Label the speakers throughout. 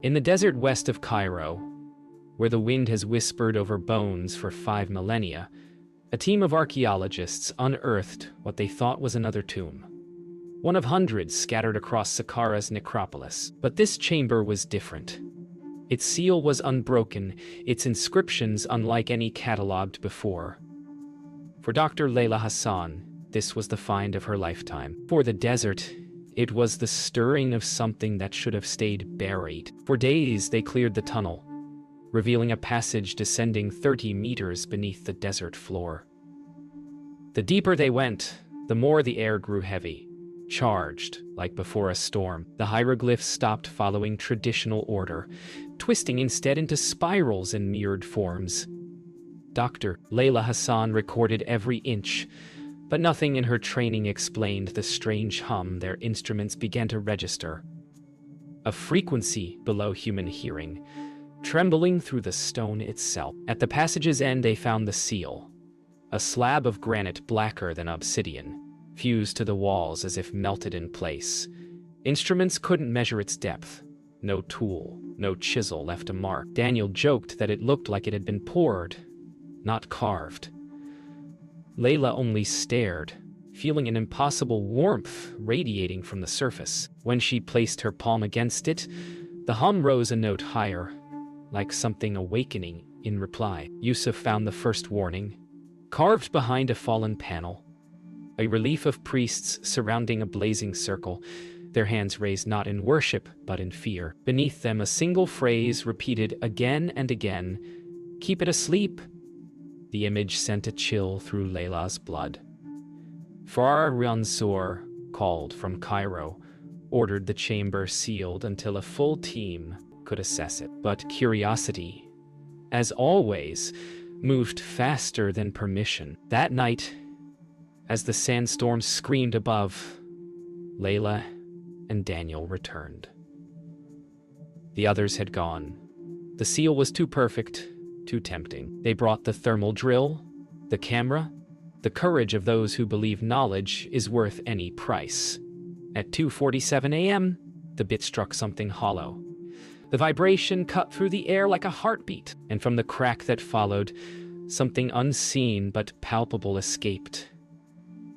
Speaker 1: In the desert west of Cairo, where the wind has whispered over bones for 5 millennia, a team of archaeologists unearthed what they thought was another tomb. One of hundreds scattered across Saqqara's necropolis. But this chamber was different. Its seal was unbroken, its inscriptions unlike any catalogued before. For Dr. Layla Hassan, this was the find of her lifetime. For the desert, it was the stirring of something that should have stayed buried. For days, they cleared the tunnel, revealing a passage descending 30 meters beneath the desert floor. The deeper they went, the more the air grew heavy, charged like before a storm. The hieroglyphs stopped following traditional order, twisting instead into spirals and mirrored forms. Dr. Layla Hassan recorded every inch, but nothing in her training explained the strange hum their instruments began to register. A frequency below human hearing, trembling through the stone itself. At the passage's end they found the seal, a slab of granite blacker than obsidian, fused to the walls as if melted in place. Instruments couldn't measure its depth. No tool, no chisel left a mark. Daniel joked that it looked like it had been poured, not carved. Layla only stared, feeling an impossible warmth radiating from the surface. When she placed her palm against it, the hum rose a note higher, like something awakening in reply. Yusuf found the first warning, carved behind a fallen panel. A relief of priests surrounding a blazing circle, their hands raised not in worship, but in fear. Beneath them, a single phrase repeated again and again, "Keep it asleep." The image sent a chill through Layla's blood. Farar Ransor, called from Cairo, ordered the chamber sealed until a full team could assess it. But curiosity, as always, moved faster than permission. That night, as the sandstorm screamed above, Layla and Daniel returned. The others had gone. The seal was too perfect, too tempting. They brought the thermal drill, the camera, the courage of those who believe knowledge is worth any price. At 2:47 a.m., the bit struck something hollow. The vibration cut through the air like a heartbeat, and from the crack that followed, something unseen but palpable escaped.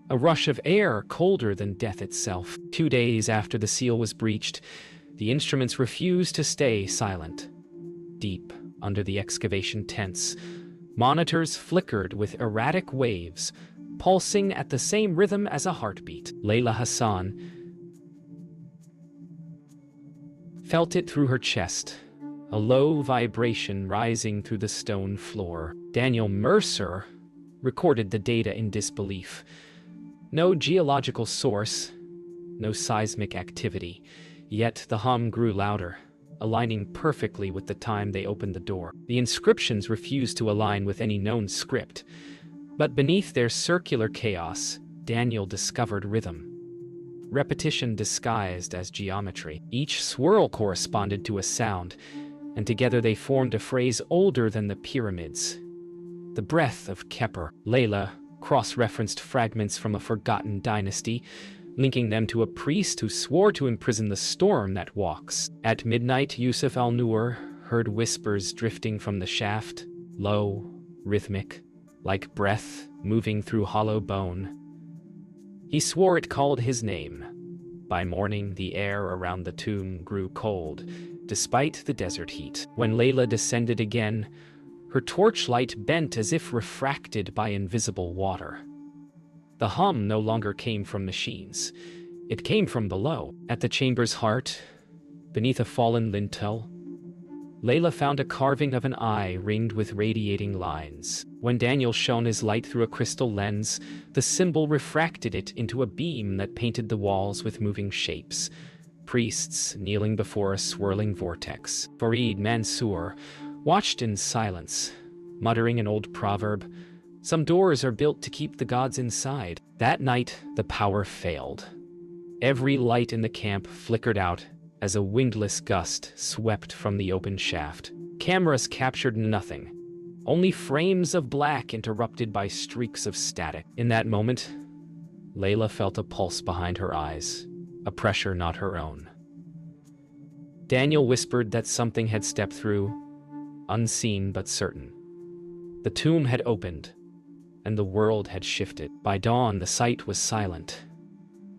Speaker 1: A rush of air colder than death itself. 2 days after the seal was breached, the instruments refused to stay silent. Deep under the excavation tents, monitors flickered with erratic waves, pulsing at the same rhythm as a heartbeat. Layla Hassan felt it through her chest, a low vibration rising through the stone floor. Daniel Mercer recorded the data in disbelief. No geological source, no seismic activity, yet the hum grew louder, aligning perfectly with the time they opened the door. The inscriptions refused to align with any known script, but beneath their circular chaos, Daniel discovered rhythm. Repetition disguised as geometry. Each swirl corresponded to a sound, and together they formed a phrase older than the pyramids. The breath of Keper. Layla cross-referenced fragments from a forgotten dynasty, linking them to a priest who swore to imprison the storm that walks. At midnight, Yusuf al-Nur heard whispers drifting from the shaft, low, rhythmic, like breath moving through hollow bone. He swore it called his name. By morning, the air around the tomb grew cold, despite the desert heat. When Layla descended again, her torchlight bent as if refracted by invisible water. The hum no longer came from machines. It came from below. At the chamber's heart, beneath a fallen lintel, Layla found a carving of an eye ringed with radiating lines. When Daniel shone his light through a crystal lens, the symbol refracted it into a beam that painted the walls with moving shapes. Priests kneeling before a swirling vortex. Farid Mansour watched in silence, muttering an old proverb, "Some doors are built to keep the gods inside." That night, the power failed. Every light in the camp flickered out as a windless gust swept from the open shaft. Cameras captured nothing, only frames of black interrupted by streaks of static. In that moment, Layla felt a pulse behind her eyes, a pressure not her own. Daniel whispered that something had stepped through, unseen but certain. The tomb had opened, and the world had shifted. By dawn, the site was silent.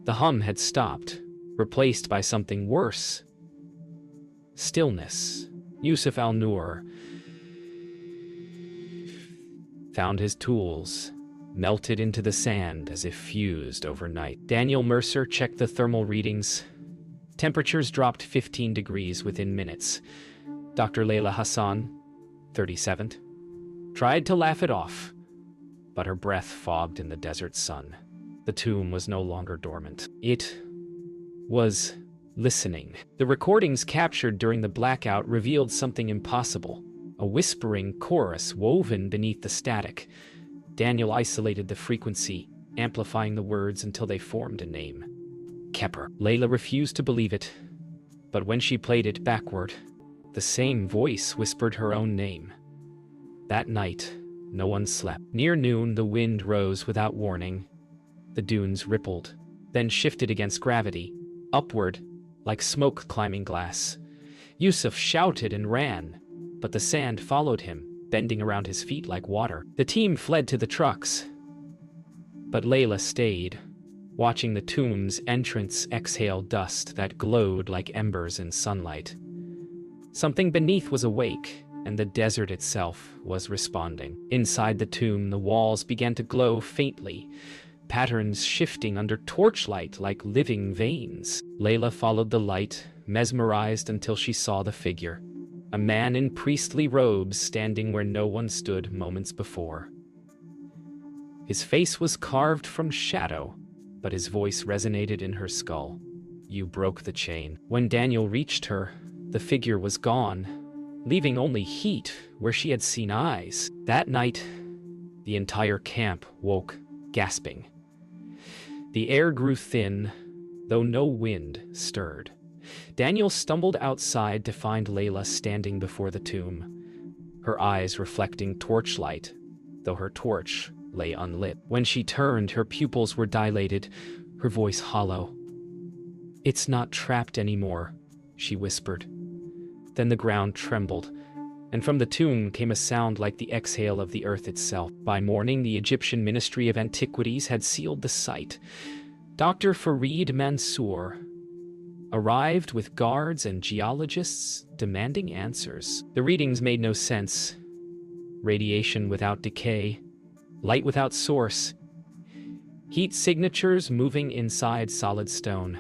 Speaker 1: The hum had stopped, replaced by something worse. Stillness. Yusuf al-Nur found his tools, melted into the sand as if fused overnight. Daniel Mercer checked the thermal readings. Temperatures dropped 15 degrees within minutes. Dr. Layla Hassan, 37th, tried to laugh it off, but her breath fogged in the desert sun. The tomb was no longer dormant. It was listening. The recordings captured during the blackout revealed something impossible, a whispering chorus woven beneath the static. Daniel isolated the frequency, amplifying the words until they formed a name. Kepper. Layla refused to believe it, but when she played it backward, the same voice whispered her own name. That night, no one slept. Near noon, the wind rose without warning. The dunes rippled, then shifted against gravity, upward, like smoke climbing glass. Yusuf shouted and ran, but the sand followed him, bending around his feet like water. The team fled to the trucks, but Layla stayed, watching the tomb's entrance exhale dust that glowed like embers in sunlight. Something beneath was awake, and the desert itself was responding. Inside the tomb, the walls began to glow faintly, patterns shifting under torchlight like living veins. Layla followed the light, mesmerized until she saw the figure. A man in priestly robes standing where no one stood moments before. His face was carved from shadow, but his voice resonated in her skull. You broke the chain. When Daniel reached her, the figure was gone, leaving only heat where she had seen eyes. That night, the entire camp woke, gasping. The air grew thin, though no wind stirred. Daniel stumbled outside to find Layla standing before the tomb, her eyes reflecting torchlight, though her torch lay unlit. When she turned, her pupils were dilated, her voice hollow. "It's not trapped anymore," she whispered. Then the ground trembled, and from the tomb came a sound like the exhale of the earth itself. By morning, the Egyptian Ministry of Antiquities had sealed the site. Dr. Farid Mansour arrived with guards and geologists demanding answers. The readings made no sense. Radiation without decay, light without source, heat signatures moving inside solid stone.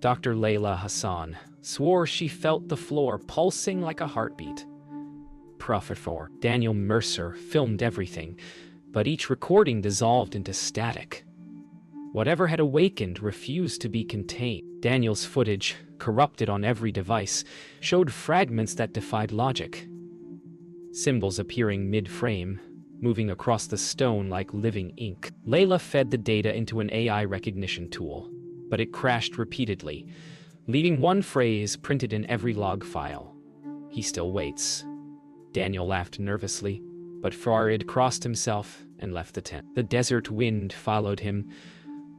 Speaker 1: Dr. Layla Hassan swore she felt the floor pulsing like a heartbeat. Prophet 4. Daniel Mercer filmed everything, but each recording dissolved into static. Whatever had awakened refused to be contained. Daniel's footage, corrupted on every device, showed fragments that defied logic. Symbols appearing mid-frame, moving across the stone like living ink. Layla fed the data into an AI recognition tool, but it crashed repeatedly, leaving one phrase printed in every log file. He still waits. Daniel laughed nervously, but Farid crossed himself and left the tent. The desert wind followed him,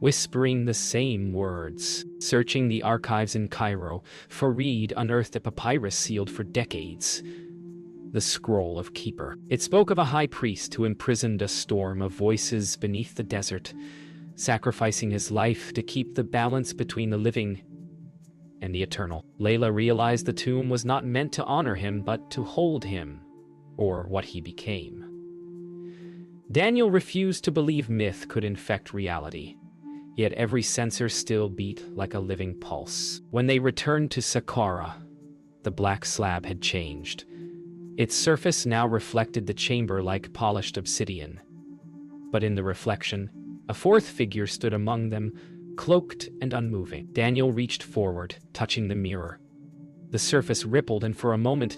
Speaker 1: whispering the same words. Searching the archives in Cairo, Farid unearthed a papyrus sealed for decades. The Scroll of Keeper. It spoke of a high priest who imprisoned a storm of voices beneath the desert, sacrificing his life to keep the balance between the living and the eternal. Layla realized the tomb was not meant to honor him, but to hold him, or what he became. Daniel refused to believe myth could infect reality, yet every sensor still beat like a living pulse. When they returned to Saqqara, the black slab had changed. Its surface now reflected the chamber like polished obsidian. But in the reflection, a fourth figure stood among them, cloaked and unmoving. Daniel reached forward, touching the mirror. The surface rippled, and for a moment,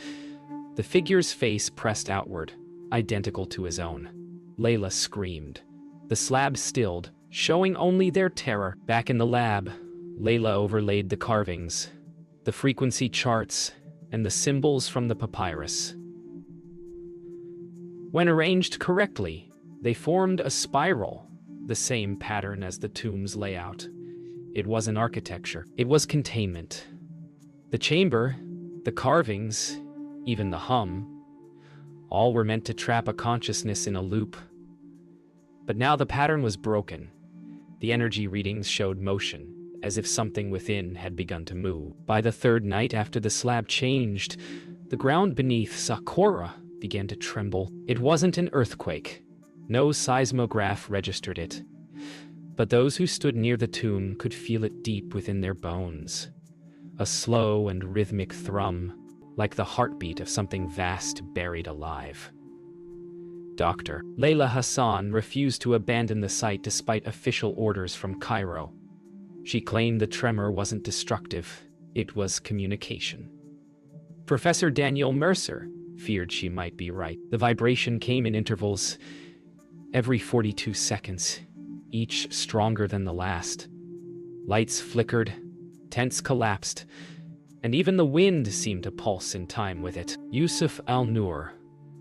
Speaker 1: the figure's face pressed outward, identical to his own. Layla screamed. The slab stilled, showing only their terror. Back in the lab, Layla overlaid the carvings, the frequency charts, and the symbols from the papyrus. When arranged correctly, they formed a spiral, the same pattern as the tomb's layout. It wasn't architecture, it was containment. The chamber, the carvings, even the hum, all were meant to trap a consciousness in a loop. But now the pattern was broken. The energy readings showed motion, as if something within had begun to move. By the third night after the slab changed, the ground beneath Sakura began to tremble. It wasn't an earthquake. No seismograph registered it. But those who stood near the tomb could feel it deep within their bones. A slow and rhythmic thrum, like the heartbeat of something vast buried alive. Dr. Layla Hassan refused to abandon the site despite official orders from Cairo. She claimed the tremor wasn't destructive, it was communication. Professor Daniel Mercer feared she might be right. The vibration came in intervals, every 42 seconds, each stronger than the last. Lights flickered, tents collapsed, and even the wind seemed to pulse in time with it. Yusuf al-Nur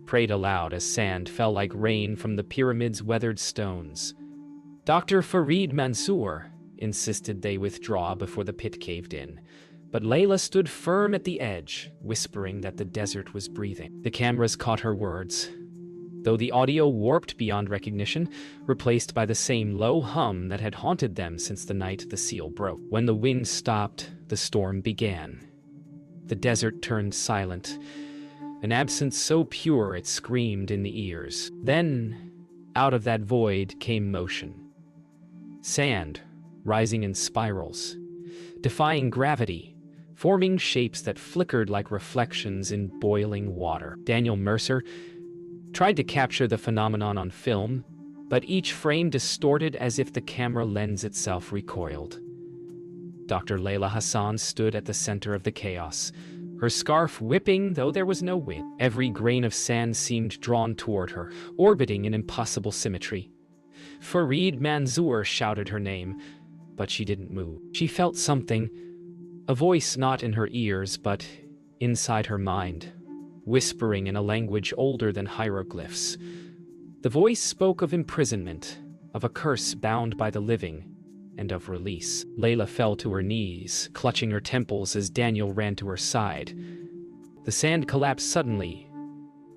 Speaker 1: prayed aloud as sand fell like rain from the pyramid's weathered stones. Dr. Farid Mansour insisted they withdraw before the pit caved in, but Layla stood firm at the edge, whispering that the desert was breathing. The cameras caught her words, though the audio warped beyond recognition, replaced by the same low hum that had haunted them since the night the seal broke. When the wind stopped, the storm began. The desert turned silent, an absence so pure it screamed in the ears. Then, out of that void came motion. Sand, rising in spirals, defying gravity, forming shapes that flickered like reflections in boiling water. Daniel Mercer tried to capture the phenomenon on film, but each frame distorted as if the camera lens itself recoiled. Dr. Layla Hassan stood at the center of the chaos, her scarf whipping though there was no wind. Every grain of sand seemed drawn toward her, orbiting in impossible symmetry. Farid Mansour shouted her name, but she didn't move. She felt something, a voice not in her ears but inside her mind, whispering in a language older than hieroglyphs. The voice spoke of imprisonment, of a curse bound by the living, and of release. Layla fell to her knees, clutching her temples as Daniel ran to her side. The sand collapsed suddenly,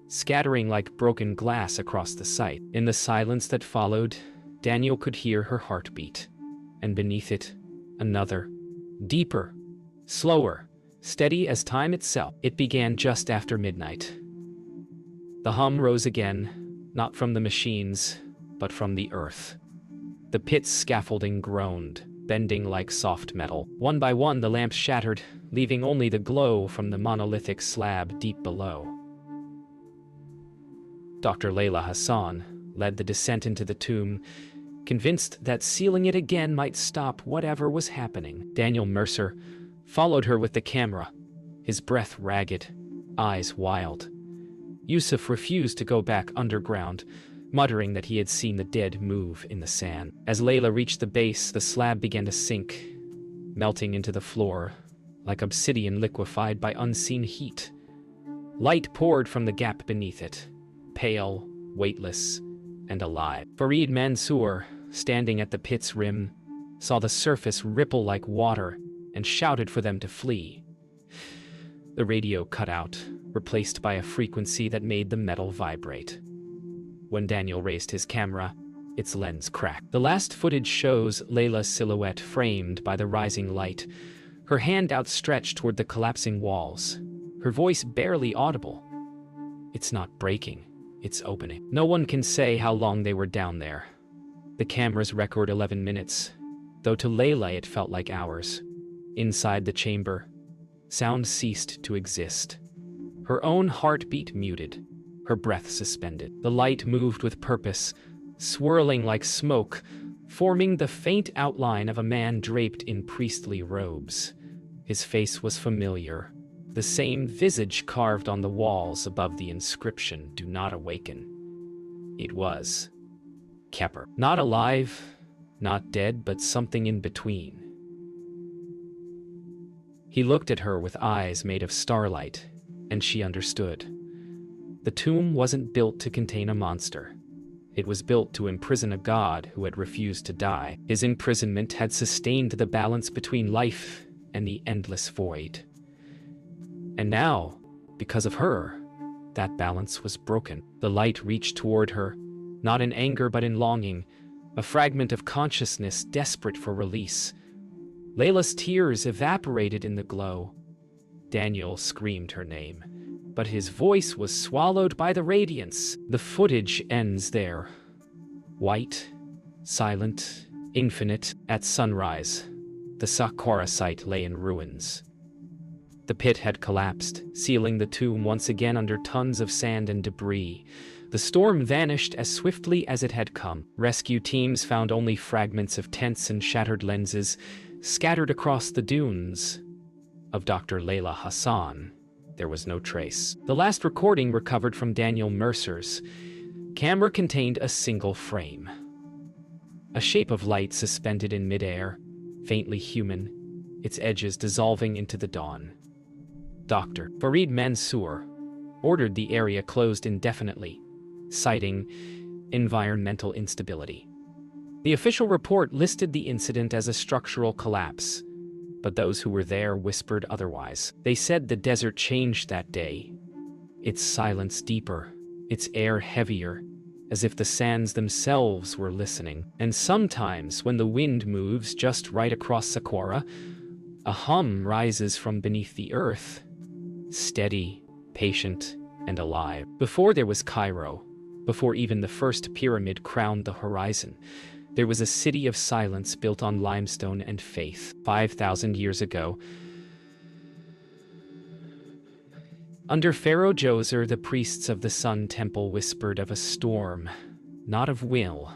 Speaker 1: scattering like broken glass across the site. In the silence that followed, Daniel could hear her heartbeat, and beneath it, another, deeper, slower, steady as time itself. It began just after midnight. The hum rose again, not from the machines, but from the earth. The pit's scaffolding groaned, bending like soft metal. One by one, the lamps shattered, leaving only the glow from the monolithic slab deep below. Dr. Layla Hassan led the descent into the tomb, convinced that sealing it again might stop whatever was happening. Daniel Mercer followed her with the camera, his breath ragged, eyes wild. Yusuf refused to go back underground, muttering that he had seen the dead move in the sand. As Layla reached the base, the slab began to sink, melting into the floor, like obsidian liquefied by unseen heat. Light poured from the gap beneath it, pale, weightless, and alive. Farid Mansour, standing at the pit's rim, saw the surface ripple like water and shouted for them to flee. The radio cut out, replaced by a frequency that made the metal vibrate. When Daniel raised his camera, its lens cracked. The last footage shows Layla's silhouette framed by the rising light, her hand outstretched toward the collapsing walls, her voice barely audible. "It's not breaking, it's opening." No one can say how long they were down there. The cameras record 11 minutes, though to Layla it felt like hours. Inside the chamber, sound ceased to exist. Her own heartbeat muted, her breath suspended. The light moved with purpose, swirling like smoke, forming the faint outline of a man draped in priestly robes. His face was familiar, the same visage carved on the walls above the inscription, "Do not awaken." It was Kepper. Not alive, not dead, but something in between. He looked at her with eyes made of starlight, and she understood. The tomb wasn't built to contain a monster. It was built to imprison a god who had refused to die. His imprisonment had sustained the balance between life and the endless void. And now, because of her, that balance was broken. The light reached toward her, not in anger but in longing, a fragment of consciousness desperate for release. Layla's tears evaporated in the glow. Daniel screamed her name, but his voice was swallowed by the radiance. The footage ends there. White, silent, infinite. At sunrise, the Saqqara site lay in ruins. The pit had collapsed, sealing the tomb once again under tons of sand and debris. The storm vanished as swiftly as it had come. Rescue teams found only fragments of tents and shattered lenses scattered across the dunes. Of Dr. Layla Hassan, there was no trace. The last recording recovered from Daniel Mercer's camera contained a single frame. A shape of light suspended in midair, faintly human, its edges dissolving into the dawn. Dr. Farid Mansour ordered the area closed indefinitely, citing environmental instability. The official report listed the incident as a structural collapse, but those who were there whispered otherwise. They said the desert changed that day, its silence deeper, its air heavier, as if the sands themselves were listening. And sometimes, when the wind moves just right across Saqqara, a hum rises from beneath the earth, steady, patient, and alive. Before there was Cairo, before even the first pyramid crowned the horizon, there was a city of silence built on limestone and faith. 5,000 years ago, under Pharaoh Djoser, the priests of the Sun Temple whispered of a storm, not of will,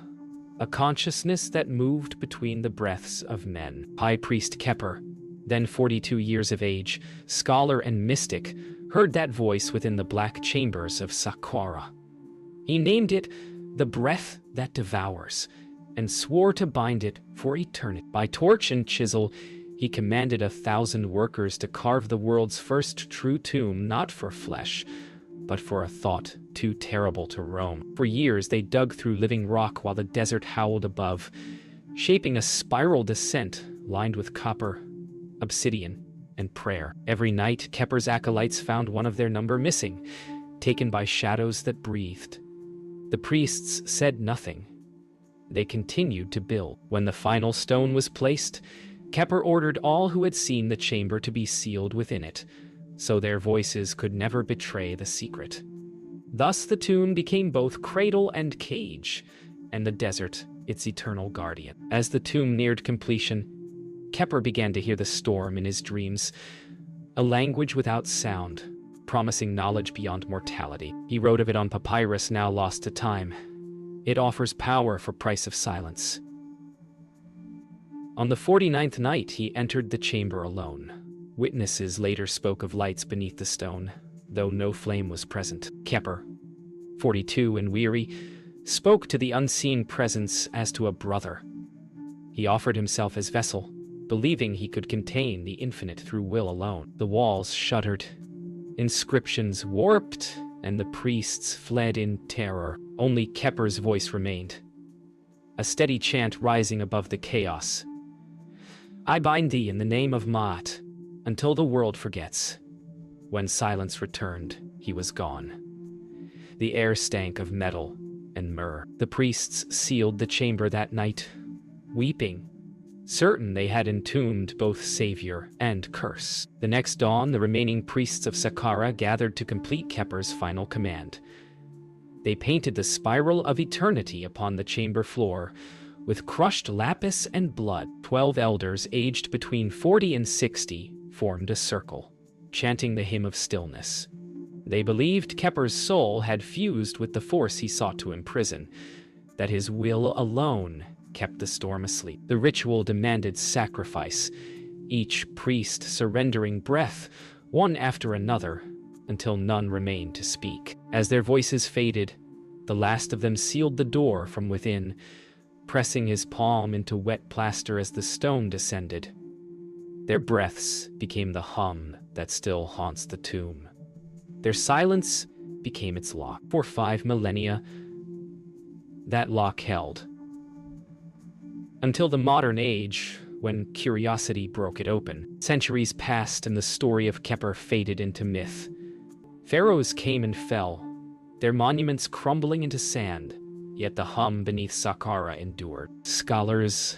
Speaker 1: a consciousness that moved between the breaths of men. High Priest Kheper, then 42 years of age, scholar and mystic, heard that voice within the black chambers of Saqqara. He named it the breath that devours, and swore to bind it for eternity. By torch and chisel, he commanded 1,000 workers to carve the world's first true tomb, not for flesh, but for a thought too terrible to roam. For years they dug through living rock while the desert howled above, shaping a spiral descent lined with copper, obsidian, and prayer. Every night, Kheper's acolytes found one of their number missing, taken by shadows that breathed. The priests said nothing. They continued to build. When the final stone was placed, Kheper ordered all who had seen the chamber to be sealed within it, so their voices could never betray the secret. Thus the tomb became both cradle and cage, and the desert its eternal guardian. As the tomb neared completion, Kheper began to hear the storm in his dreams, a language without sound, promising knowledge beyond mortality. He wrote of it on papyrus now lost to time. It offers power for price of silence. On the 49th night, he entered the chamber alone. Witnesses later spoke of lights beneath the stone, though no flame was present. Kheper, 42 and weary, spoke to the unseen presence as to a brother. He offered himself as vessel, believing he could contain the infinite through will alone. The walls shuddered, inscriptions warped, and the priests fled in terror. Only Kheper's voice remained, a steady chant rising above the chaos. I bind thee in the name of Maat, until the world forgets. When silence returned, he was gone. The air stank of metal and myrrh. The priests sealed the chamber that night, weeping, certain they had entombed both savior and curse. The next dawn, the remaining priests of Saqqara gathered to complete Kheper's final command. They painted the spiral of eternity upon the chamber floor, with crushed lapis and blood. 12 elders aged between 40 and 60 formed a circle, chanting the hymn of stillness. They believed Kheper's soul had fused with the force he sought to imprison, that his will alone kept the storm asleep. The ritual demanded sacrifice, each priest surrendering breath, one after another, until none remained to speak. As their voices faded, the last of them sealed the door from within, pressing his palm into wet plaster as the stone descended. Their breaths became the hum that still haunts the tomb. Their silence became its lock. For 5 millennia, that lock held. Until the modern age, when curiosity broke it open. Centuries passed and the story of Kheper faded into myth. Pharaohs came and fell, their monuments crumbling into sand, yet the hum beneath Saqqara endured. Scholars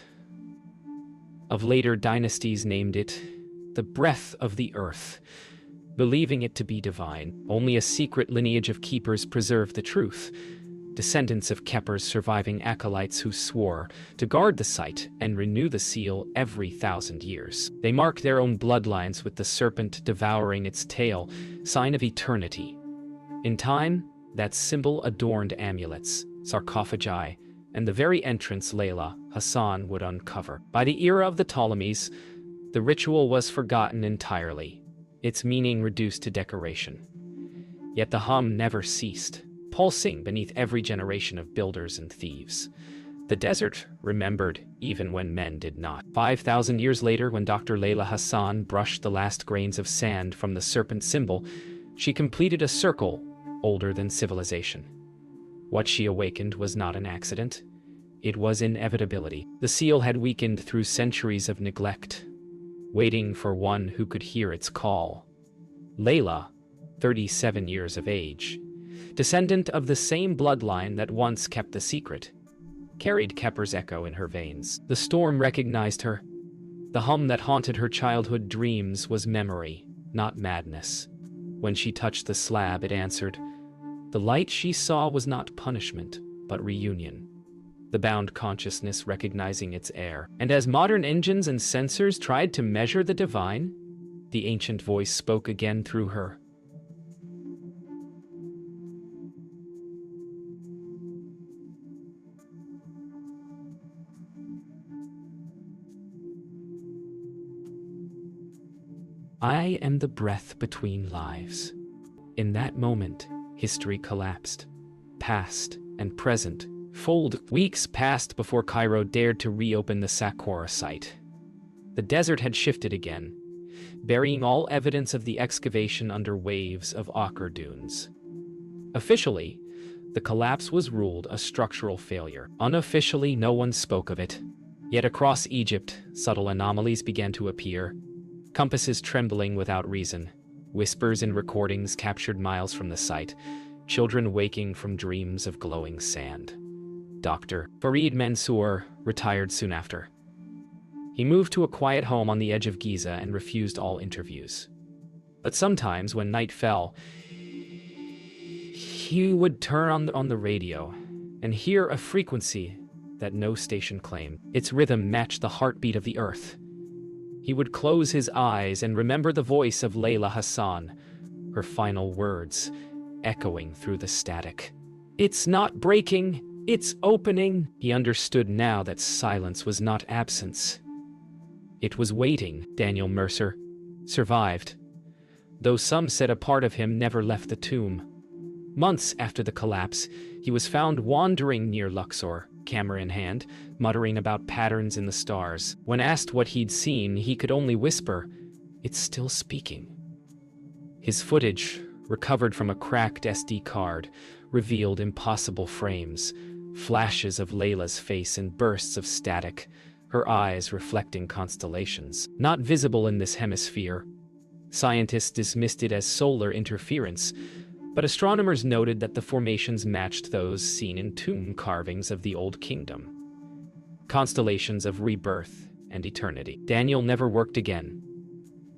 Speaker 1: of later dynasties named it the breath of the earth, believing it to be divine. Only a secret lineage of keepers preserved the truth, descendants of Kheper's surviving acolytes who swore to guard the site and renew the seal every 1,000 years. They mark their own bloodlines with the serpent devouring its tail, sign of eternity. In time, that symbol adorned amulets, sarcophagi, and the very entrance Layla Hassan would uncover. By the era of the Ptolemies, the ritual was forgotten entirely, its meaning reduced to decoration. Yet the hum never ceased, pulsing beneath every generation of builders and thieves. The desert remembered even when men did not. 5,000 years later, when Dr. Layla Hassan brushed the last grains of sand from the serpent symbol, she completed a circle older than civilization. What she awakened was not an accident. It was inevitability. The seal had weakened through centuries of neglect, waiting for one who could hear its call. Layla, 37 years of age, descendant of the same bloodline that once kept the secret, carried Kheper's echo in her veins. The storm recognized her. The hum that haunted her childhood dreams was memory, not madness. When she touched the slab, it answered. The light she saw was not punishment, but reunion. The bound consciousness recognizing its heir. And as modern engines and sensors tried to measure the divine, the ancient voice spoke again through her. I am the breath between lives. In that moment, history collapsed. Past and present folded. Weeks passed before Cairo dared to reopen the Saqqara site. The desert had shifted again, burying all evidence of the excavation under waves of ochre dunes. Officially, the collapse was ruled a structural failure. Unofficially, no one spoke of it. Yet across Egypt, subtle anomalies began to appear. Compasses trembling without reason, whispers in recordings captured miles from the site, children waking from dreams of glowing sand. Dr. Farid Mansour retired soon after. He moved to a quiet home on the edge of Giza and refused all interviews. But sometimes, when night fell, he would turn on the radio and hear a frequency that no station claimed. Its rhythm matched the heartbeat of the earth. He would close his eyes and remember the voice of Layla Hassan, her final words echoing through the static. It's not breaking, it's opening. He understood now that silence was not absence. It was waiting. Daniel Mercer survived, though some said a part of him never left the tomb. Months after the collapse, he was found wandering near Luxor, camera in hand, muttering about patterns in the stars. When asked what he'd seen, he could only whisper, "It's still speaking." His footage, recovered from a cracked SD card, revealed impossible frames, flashes of Layla's face in bursts of static, her eyes reflecting constellations. Not visible in this hemisphere. Scientists dismissed it as solar interference, but astronomers noted that the formations matched those seen in tomb carvings of the Old Kingdom. Constellations of rebirth and eternity. Daniel never worked again.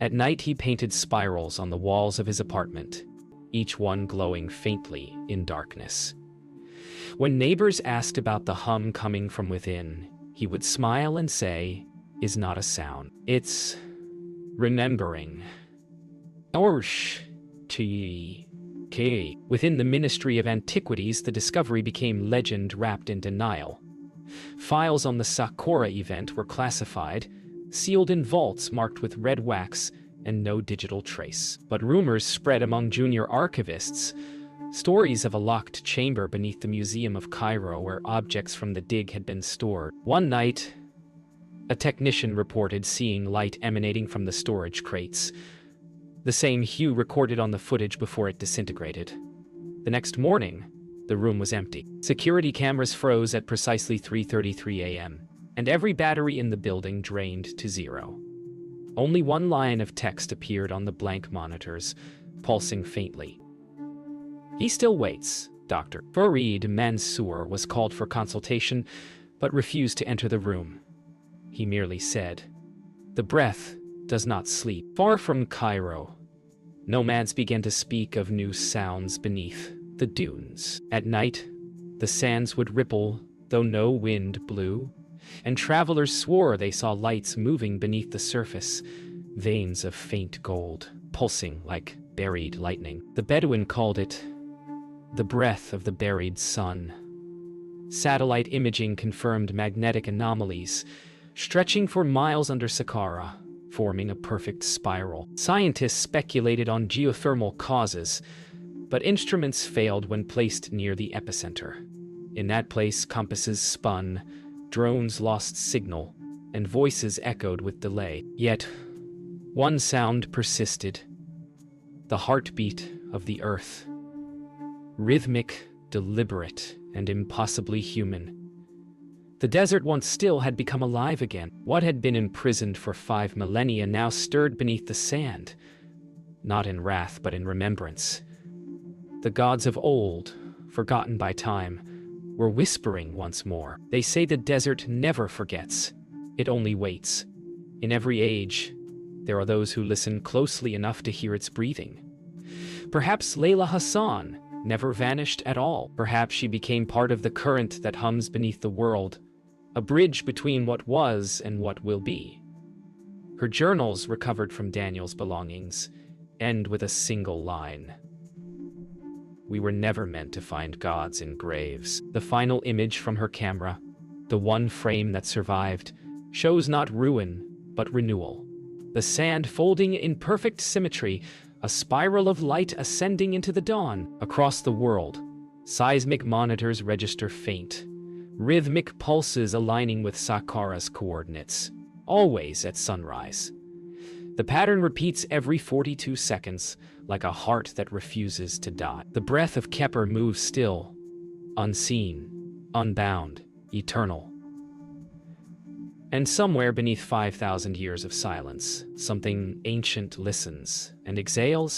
Speaker 1: At night, he painted spirals on the walls of his apartment, each one glowing faintly in darkness. When neighbors asked about the hum coming from within, he would smile and say, "Is not a sound. It's remembering." Within the Ministry of Antiquities, the discovery became legend wrapped in denial. Files on the Saqqara event were classified, sealed in vaults marked with red wax, and no digital trace. But rumors spread among junior archivists, stories of a locked chamber beneath the Museum of Cairo where objects from the dig had been stored. One night, a technician reported seeing light emanating from the storage crates, the same hue recorded on the footage before it disintegrated. The next morning, the room was empty. Security cameras froze at precisely 3:33 a.m. and every battery in the building drained to zero. Only one line of text appeared on the blank monitors, pulsing faintly. "He still waits, Dr. Farid Mansour was called for consultation, but refused to enter the room. He merely said, 'The breath does not sleep.'" Far from Cairo, nomads began to speak of new sounds beneath the dunes. At night, the sands would ripple, though no wind blew, and travelers swore they saw lights moving beneath the surface, veins of faint gold, pulsing like buried lightning. The Bedouin called it the breath of the buried sun. Satellite imaging confirmed magnetic anomalies, stretching for miles under Saqqara, forming a perfect spiral. Scientists speculated on geothermal causes, but instruments failed when placed near the epicenter. In that place, compasses spun, drones lost signal, and voices echoed with delay. Yet, one sound persisted: the heartbeat of the earth. Rhythmic, deliberate, and impossibly human. The desert once still had become alive again. What had been imprisoned for 5 millennia now stirred beneath the sand, not in wrath but in remembrance. The gods of old, forgotten by time, were whispering once more. They say the desert never forgets, it only waits. In every age, there are those who listen closely enough to hear its breathing. Perhaps Layla Hassan never vanished at all. Perhaps she became part of the current that hums beneath the world, a bridge between what was and what will be. Her journals, recovered from Daniel's belongings, end with a single line: "We were never meant to find gods in graves." The final image from her camera, the one frame that survived, shows not ruin, but renewal. The sand folding in perfect symmetry, a spiral of light ascending into the dawn. Across the world, seismic monitors register faint, rhythmic pulses aligning with Saqqara's coordinates, always at sunrise. The pattern repeats every 42 seconds, like a heart that refuses to die. The breath of Kepler moves still, unseen, unbound, eternal. And somewhere beneath 5,000 years of silence, something ancient listens and exhales.